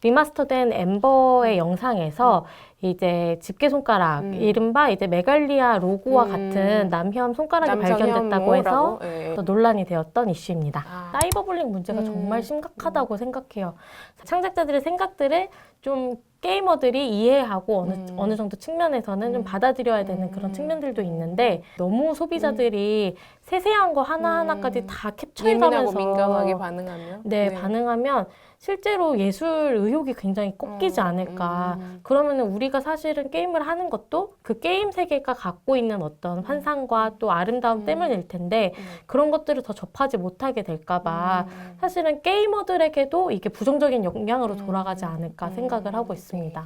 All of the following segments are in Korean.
리마스터된 엠버의 영상에서 이제 집게손가락, 이른바 이제 메갈리아 로고와 같은 남혐 손가락이 발견됐다고 해서 또 논란이 되었던 이슈입니다. 사이버불링 문제가 정말 심각하다고 생각해요. 창작자들의 생각들을 좀 게이머들이 이해하고 어느 정도 측면에서는 좀 받아들여야 되는 그런 측면들도 있는데, 너무 소비자들이 세세한 거 하나하나까지 다 캡처해가면서 예민하고 민감하게 반응하면 반응하면 실제로 예술 의욕이 굉장히 꺾이지 않을까. 그러면 우리가 사실은 게임을 하는 것도 그 게임 세계가 갖고 있는 어떤 환상과 또 아름다움 때문일 텐데, 그런 것들을 더 접하지 못하게 될까봐 사실은 게이머들에게도 이게 부정적인 영향으로 돌아가지 않을까 생각을 하고 있습니다.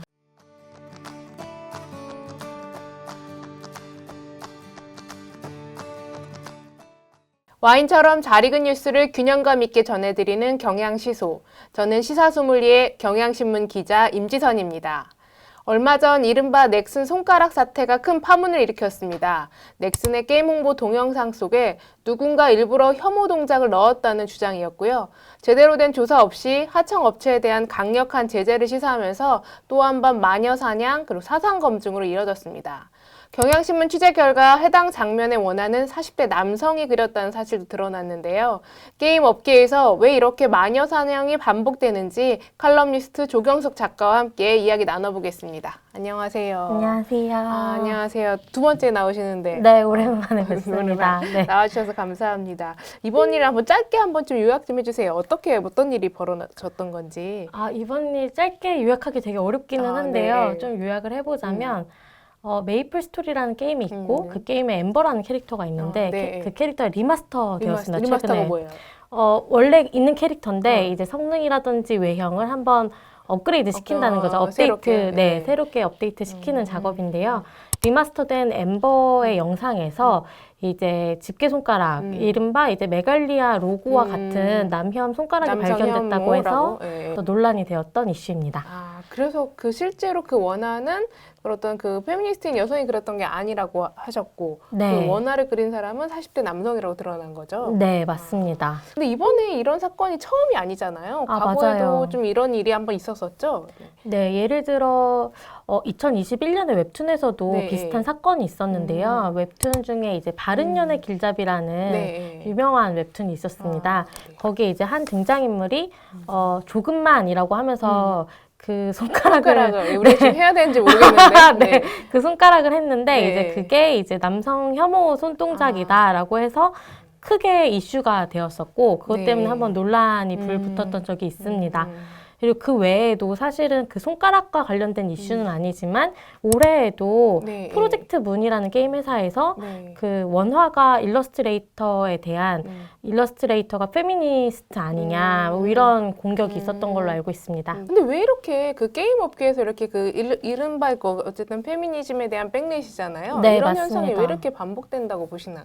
와인처럼 잘 익은 뉴스를 균형감 있게 전해드리는 경향시소. 저는 시사소믈리에 경향신문 기자 임지선입니다. 얼마 전 이른바 넥슨 손가락 사태가 큰 파문을 일으켰습니다. 넥슨의 게임 홍보 동영상 속에 누군가 일부러 혐오 동작을 넣었다는 주장이었고요. 제대로 된 조사 없이 하청 업체에 대한 강력한 제재를 시사하면서 또 한 번 마녀 사냥 그리고 사상 검증으로 이뤄졌습니다. 경향신문 취재 결과 해당 장면에 원하는 40대 남성이 그렸다는 사실도 드러났는데요. 게임 업계에서 왜 이렇게 마녀 사냥이 반복되는지 칼럼니스트 조경석 작가와 함께 이야기 나눠보겠습니다. 안녕하세요. 안녕하세요. 안녕하세요. 두 번째 나오시는데. 네, 오랜만에 뵙습니다. 네. 나와주셔서 감사합니다. 이번 일을 한번 짧게 한번 좀 요약 좀 해주세요. 어떤 일이 벌어졌던 건지. 이번 일 짧게 요약하기 되게 어렵기는 한데요. 좀 요약을 해보자면 메이플 스토리라는 게임이 있고 그 게임에 엠버라는 캐릭터가 있는데 그 캐릭터가 리마스터 되었습니다. 리마스터가 뭐예요? 원래 있는 캐릭터인데 이제 성능이라든지 외형을 한번 업그레이드 시킨다는 거죠. 업데이트, 새롭게 업데이트 시키는 작업인데요. 리마스터된 엠버의 영상에서 이제 집게손가락, 이른바 이제 메갈리아 로고와 같은 남혐 손가락이 발견됐다고 해서 또 논란이 되었던 이슈입니다. 그래서 실제로 그 원화는 어떤 그 페미니스트인 여성이 그렸던 게 아니라고 하셨고, 그 원화를 그린 사람은 40대 남성이라고 드러난 거죠? 네, 맞습니다. 근데 이번에 이런 사건이 처음이 아니잖아요. 과거에도 맞아요. 좀 이런 일이 한번 있었었죠? 네, 예를 들어 2021년에 웹툰에서도 비슷한 사건이 있었는데요. 웹툰 중에 이제 바른년의 길잡이라는 유명한 웹툰이 있었습니다. 거기에 이제 한 등장인물이 조금만이라고 하면서 그 손가락을 우리 지금 해야 되는지 모르겠는데 그 손가락을 했는데 이제 그게 이제 남성 혐오 손동작이다라고 해서 크게 이슈가 되었었고, 그것 때문에 한번 논란이 불붙었던 적이 있습니다. 그리고 그 외에도 사실은 그 손가락과 관련된 이슈는 아니지만 올해에도 프로젝트 문이라는 게임 회사에서 그 원화가 일러스트레이터에 대한 일러스트레이터가 페미니스트 아니냐 뭐 이런 공격이 있었던 걸로 알고 있습니다. 근데 왜 이렇게 그 게임 업계에서 이렇게 이른바 어쨌든 페미니즘에 대한 백렛이잖아요. 네, 이런 맞습니다. 현상이 왜 이렇게 반복된다고 보시나요?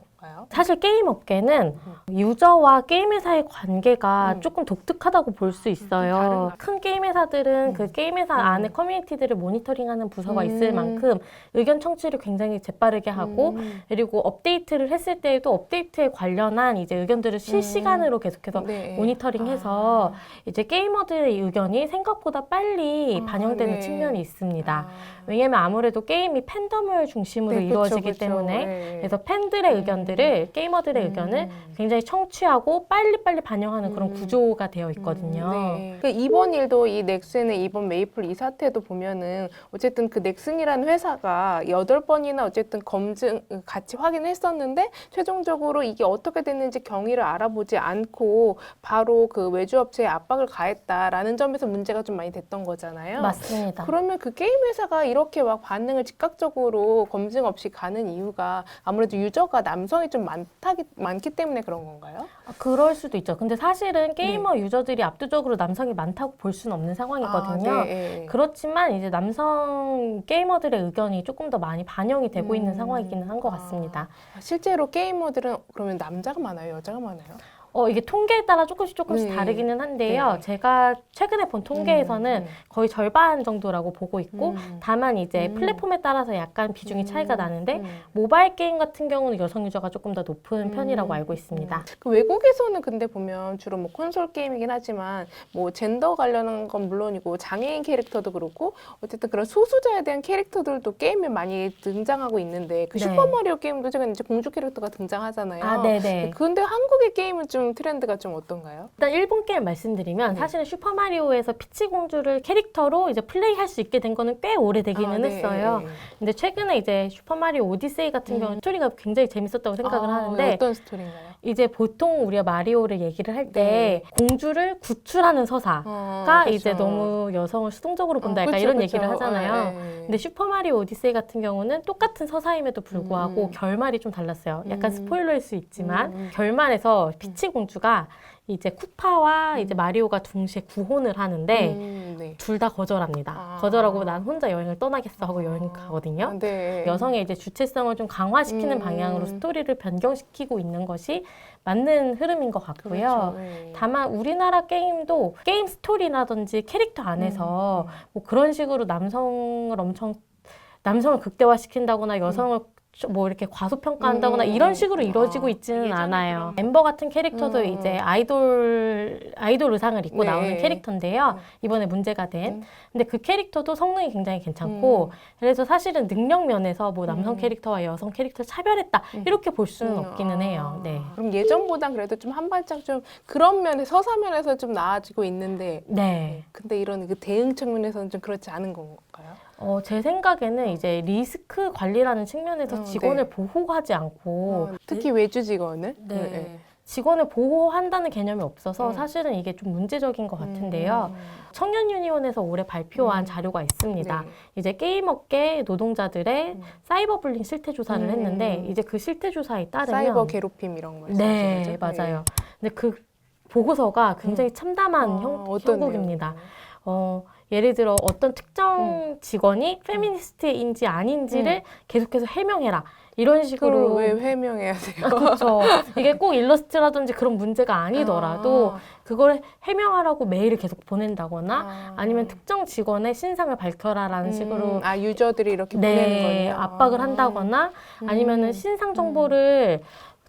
사실 게임 업계는 유저와 게임 회사의 관계가 조금 독특하다고 볼 수 있어요. 큰 게임 회사들은 그 게임 회사 안에 커뮤니티들을 모니터링하는 부서가 있을 만큼 의견 청취를 굉장히 재빠르게 하고, 그리고 업데이트를 했을 때에도 업데이트에 관련한 이제 의견들을 실시간으로 계속해서 모니터링해서 이제 게이머들의 의견이 생각보다 빨리 반영되는 측면이 있습니다. 왜냐면 아무래도 게임이 팬덤을 중심으로 이루어지기 때문에 그래서 팬들의 의견들을, 게이머들의 의견을 굉장히 청취하고 빨리빨리 반영하는 그런 구조가 되어 있거든요. 그러니까 이번 일도 이 넥슨의 이번 메이플 이 사태도 보면은 어쨌든 그 넥슨이라는 회사가 8번이나 어쨌든 검증 같이 확인했었는데 최종적으로 이게 어떻게 됐는지 경위를 알아보지 않고 바로 그 외주업체에 압박을 가했다라는 점에서 문제가 좀 많이 됐던 거잖아요. 맞습니다. 그러면 그 게임 회사가 이렇게 막 반응을 즉각적으로 검증 없이 가는 이유가 아무래도 유저가 남성이 좀 많기 때문에 그런 건가요? 그럴 수도 있죠. 근데 사실은 게이머 유저들이 압도적으로 남성이 많다고 볼 수는 없는 상황이거든요. 그렇지만 이제 남성 게이머들의 의견이 조금 더 많이 반영이 되고 있는 상황이기는 한 것 같습니다. 실제로 게이머들은 그러면 남자가 많아요? 여자가 많아요? 이게 통계에 따라 조금씩 네. 다르기는 한데요. 네. 제가 최근에 본 통계에서는 거의 절반 정도라고 보고 있고, 다만 이제 플랫폼에 따라서 약간 비중이 차이가 나는데, 모바일 게임 같은 경우는 여성 유저가 조금 더 높은 편이라고 알고 있습니다. 그 외국에서는 근데 보면 주로 뭐 콘솔 게임이긴 하지만 뭐 젠더 관련한 건 물론이고 장애인 캐릭터도 그렇고 어쨌든 그런 소수자에 대한 캐릭터들도 게임에 많이 등장하고 있는데 그 네. 슈퍼마리오 게임도 최근 이제 공주 캐릭터가 등장하잖아요. 아, 네네. 근데 한국의 게임은 좀 트렌드가 좀 어떤가요? 일단 일본 게임 말씀드리면 네. 사실은 슈퍼마리오에서 피치 공주를 캐릭터로 이제 플레이할 수 있게 된 거는 꽤 오래되기는 네. 했어요. 근데 최근에 이제 슈퍼마리오 오디세이 같은 경우는 스토리가 굉장히 재밌었다고 생각을 하는데 어떤 스토리인가요? 이제 보통 우리가 마리오를 얘기를 할 때 공주를 구출하는 서사가 그렇죠. 이제 너무 여성을 수동적으로 본다 약간 그쵸, 이런 그쵸. 얘기를 하잖아요. 네. 근데 슈퍼마리오 오디세이 같은 경우는 똑같은 서사임에도 불구하고 결말이 좀 달랐어요. 약간 스포일러일 수 있지만 결말에서 피치 공주가 이제 쿠파와 이제 마리오가 동시에 구혼을 하는데 네. 둘 다 거절합니다. 아. 거절하고 난 혼자 여행을 떠나겠어 하고 여행 가거든요. 네. 여성의 이제 주체성을 좀 강화시키는 방향으로 스토리를 변경시키고 있는 것이 맞는 흐름인 것 같고요. 그렇죠. 네. 다만 우리나라 게임도 게임 스토리라든지 캐릭터 안에서 뭐 그런 식으로 남성을 극대화시킨다거나 여성을 뭐 이렇게 과소평가한다거나 이런 식으로 이루어지고 있지는 않아요. 엠버 같은 캐릭터도 이제 아이돌 의상을 입고 네. 나오는 캐릭터인데요. 이번에 문제가 된. 근데 그 캐릭터도 성능이 굉장히 괜찮고 그래서 사실은 능력 면에서 뭐 남성 캐릭터와 여성 캐릭터 차별했다 이렇게 볼 수는 없기는 해요. 네. 그럼 예전보다 그래도 좀 한 발짝 좀 그런 면에 서사 면에서 좀 나아지고 있는데 네. 근데 이런 그 대응 측면에서는 좀 그렇지 않은 건가요? 제 생각에는 이제 리스크 관리라는 측면에서 직원을 네. 보호하지 않고 특히 외주 직원을 네. 직원을 보호한다는 개념이 없어서 사실은 이게 좀 문제적인 것 같은데요. 청년 유니온에서 올해 발표한 자료가 있습니다. 네. 이제 게임업계 노동자들의 사이버 불링 실태 조사를 했는데 이제 그 실태 조사에 따르면 사이버 괴롭힘 이런 거 말씀하시는 네, 거죠? 맞아요. 근데 그 보고서가 굉장히 참담한 어떤 형국입니다. 예를 들어 어떤 특정 직원이 페미니스트인지 아닌지를 계속해서 해명해라. 이런 식으로 그걸 왜 해명해야 돼요? 그렇죠. 이게 꼭 일러스트라든지 그런 문제가 아니더라도 그걸 해명하라고 메일을 계속 보낸다거나 아니면 특정 직원의 신상을 밝혀라라는 식으로 유저들이 이렇게 보내는 거예요. 압박을 한다거나 아니면은 신상 정보를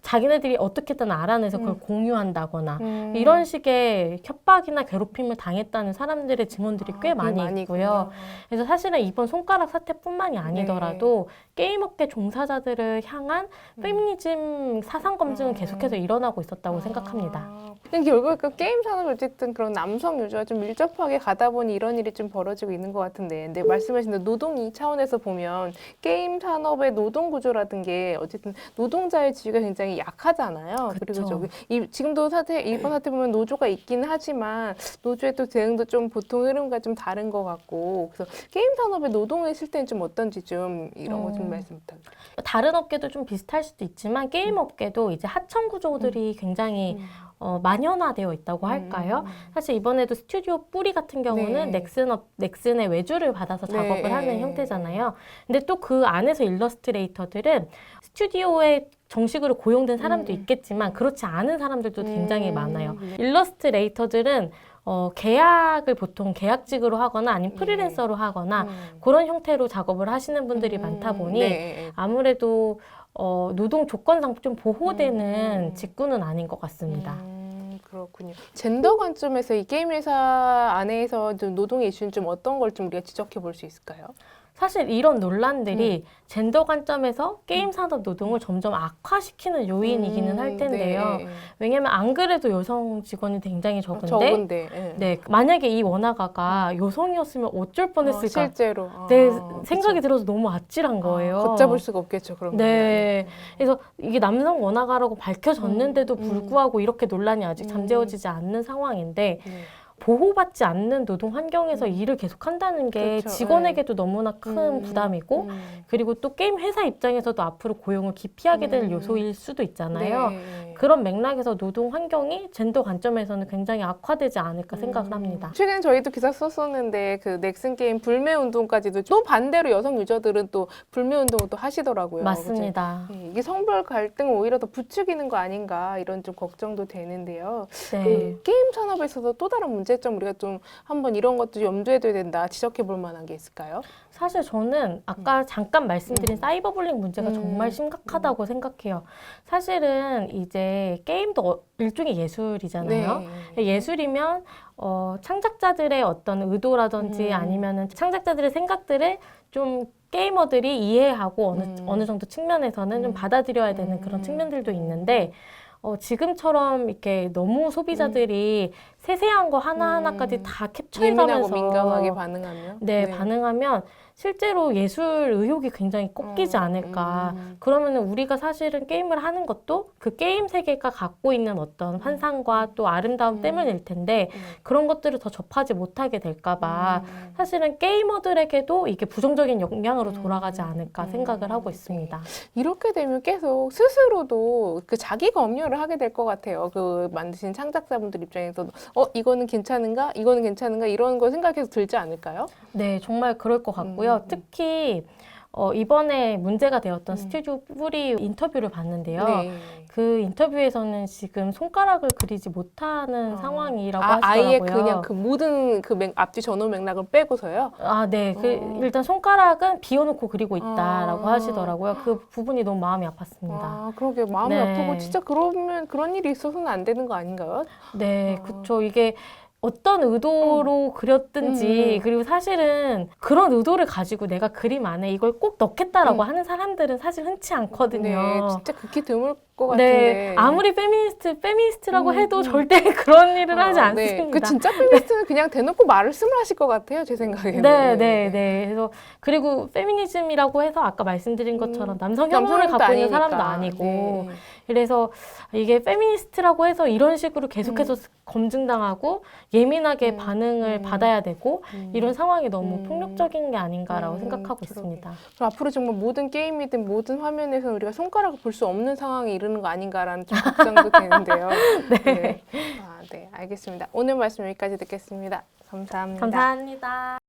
자기네들이 어떻게든 알아내서 그걸 공유한다거나 이런 식의 협박이나 괴롭힘을 당했다는 사람들의 증언들이 꽤 많이 있고요. 그래서 사실은 이번 손가락 사태뿐만이 아니더라도 게임업계 종사자들을 향한 페미니즘 사상 검증은 계속해서 일어나고 있었다고 생각합니다. 근데 결국 그 게임 산업이 어쨌든 그런 남성 유저가 좀 밀접하게 가다 보니 이런 일이 좀 벌어지고 있는 것 같은데, 근데 말씀하신 대로 노동 이 차원에서 보면 게임 산업의 노동 구조라든 게 어쨌든 노동자의 지위가 굉장히 약하잖아요. 그리고 지금도 이번 사태 보면 노조가 있기는 하지만 노조의 또 대응도 좀 보통 흐름과 좀 다른 것 같고, 그래서 게임 산업의 노동의 실태는 좀 어떤지 좀 이런 거 좀 말씀 부탁드릴게요. 다른 업계도 좀 비슷할 수도 있지만 게임 업계도 이제 하청 구조들이 굉장히 만연화되어 있다고 할까요? 사실 이번에도 스튜디오 뿌리 같은 경우는 넥슨의 외주를 받아서 작업을 하는 형태잖아요. 근데 또 그 안에서 일러스트레이터들은 스튜디오에 정식으로 고용된 사람도 있겠지만 그렇지 않은 사람들도 굉장히 많아요. 일러스트레이터들은 계약을 보통 계약직으로 하거나 아니면 프리랜서로 하거나 그런 형태로 작업을 하시는 분들이 많다 보니 아무래도 노동 조건상 좀 보호되는 직군은 아닌 것 같습니다. 그렇군요. 젠더 관점에서 이 게임 회사 안에서 좀 노동의 이슈는 좀 어떤 걸 좀 우리가 지적해 볼 수 있을까요? 사실 이런 논란들이 젠더 관점에서 게임 산업 노동을 점점 악화시키는 요인이기는 할 텐데요. 왜냐면 안 그래도 여성 직원이 굉장히 적은데 만약에 이 원화가가 여성이었으면 어쩔 뻔했을까? 실제로. 생각이 들어서 너무 아찔한 거예요. 걷잡을 수가 없겠죠. 그럼. 네. 그래서 이게 남성 원화가라고 밝혀졌는데도 불구하고 이렇게 논란이 아직 잠재워지지 않는 상황인데 보호받지 않는 노동 환경에서 일을 계속한다는 게 그렇죠. 직원에게도 너무나 큰 부담이고 그리고 또 게임 회사 입장에서도 앞으로 고용을 기피하게 될 요소일 수도 있잖아요. 네. 그런 맥락에서 노동 환경이 젠더 관점에서는 굉장히 악화되지 않을까 생각을 합니다. 최근에 저희도 기사 썼었는데 그 넥슨 게임 불매 운동까지도 또 반대로 여성 유저들은 또 불매 운동을 또 하시더라고요. 맞습니다. 그죠? 네, 이게 성별 갈등을 오히려 더 부추기는 거 아닌가 이런 좀 걱정도 되는데요. 네. 그 게임 산업에서도 또 다른 문제점 우리가 좀 한번 이런 것도 염두에 둬야 된다 지적해 볼 만한 게 있을까요? 사실 저는 아까 잠깐 말씀드린 사이버불링 문제가 정말 심각하다고 생각해요. 사실은 이제 게임도 일종의 예술이잖아요. 예술이면 창작자들의 어떤 의도라든지 아니면은 창작자들의 생각들을 좀 게이머들이 이해하고 어느 정도 측면에서는 좀 받아들여야 되는 그런 측면들도 있는데 지금처럼 이렇게 너무 소비자들이 세세한 거 하나하나까지 다 캡처해가면서 예민하고 민감하게 반응하면 반응하면 실제로 예술 의욕이 굉장히 꺾이지 않을까. 그러면은 우리가 사실은 게임을 하는 것도 그 게임 세계가 갖고 있는 어떤 환상과 또 아름다움 때문일 텐데 그런 것들을 더 접하지 못하게 될까봐 사실은 게이머들에게도 이게 부정적인 영향으로 돌아가지 않을까 생각을 하고 있습니다. 이렇게 되면 계속 스스로도 그 자기 검열을 하게 될 것 같아요. 그 만드신 창작자분들 입장에서도 이거는 괜찮은가? 이거는 괜찮은가? 이런 거 생각해서 들지 않을까요? 네, 정말 그럴 것 같고요. 특히 이번에 문제가 되었던 스튜디오 뿌리 인터뷰를 봤는데요. 그 인터뷰에서는 지금 손가락을 그리지 못하는 상황이라고 하시더라고요. 아예 그냥 그 모든 그 앞뒤 전후 맥락을 빼고서요? 네. 일단 손가락은 비워놓고 그리고 있다라고 하시더라고요. 그 부분이 너무 마음이 아팠습니다. 그러게 마음이 네. 아프고 진짜 그러면 그런 일이 있어서는 안 되는 거 아닌가요? 네, 그쵸. 이게 어떤 의도로 그렸든지 그리고 사실은 그런 의도를 가지고 내가 그림 안에 이걸 꼭 넣겠다라고 하는 사람들은 사실 흔치 않거든요. 네, 진짜 극히 드물 것 같은데. 네, 아무리 페미니스트라고 해도 절대 그런 일을 하지 않습니다. 네, 그 진짜 페미니스트는 그냥 대놓고 말씀을 하실 것 같아요, 제 생각에는. 네. 그래서 그리고 페미니즘이라고 해서 아까 말씀드린 것처럼 남성 혐오를 갖고 있는 사람도 아니고 네. 그래서 이게 페미니스트라고 해서 이런 식으로 계속해서 검증당하고 예민하게 반응을 받아야 되고 이런 상황이 너무 폭력적인 게 아닌가라고 생각하고 있습니다. 그럼 앞으로 정말 모든 게임이든 모든 화면에서 우리가 손가락을 볼 수 없는 상황이 이르는 거 아닌가라는 좀 걱정도 되는데요. 네. 네, 알겠습니다. 오늘 말씀 여기까지 듣겠습니다. 감사합니다. 감사합니다.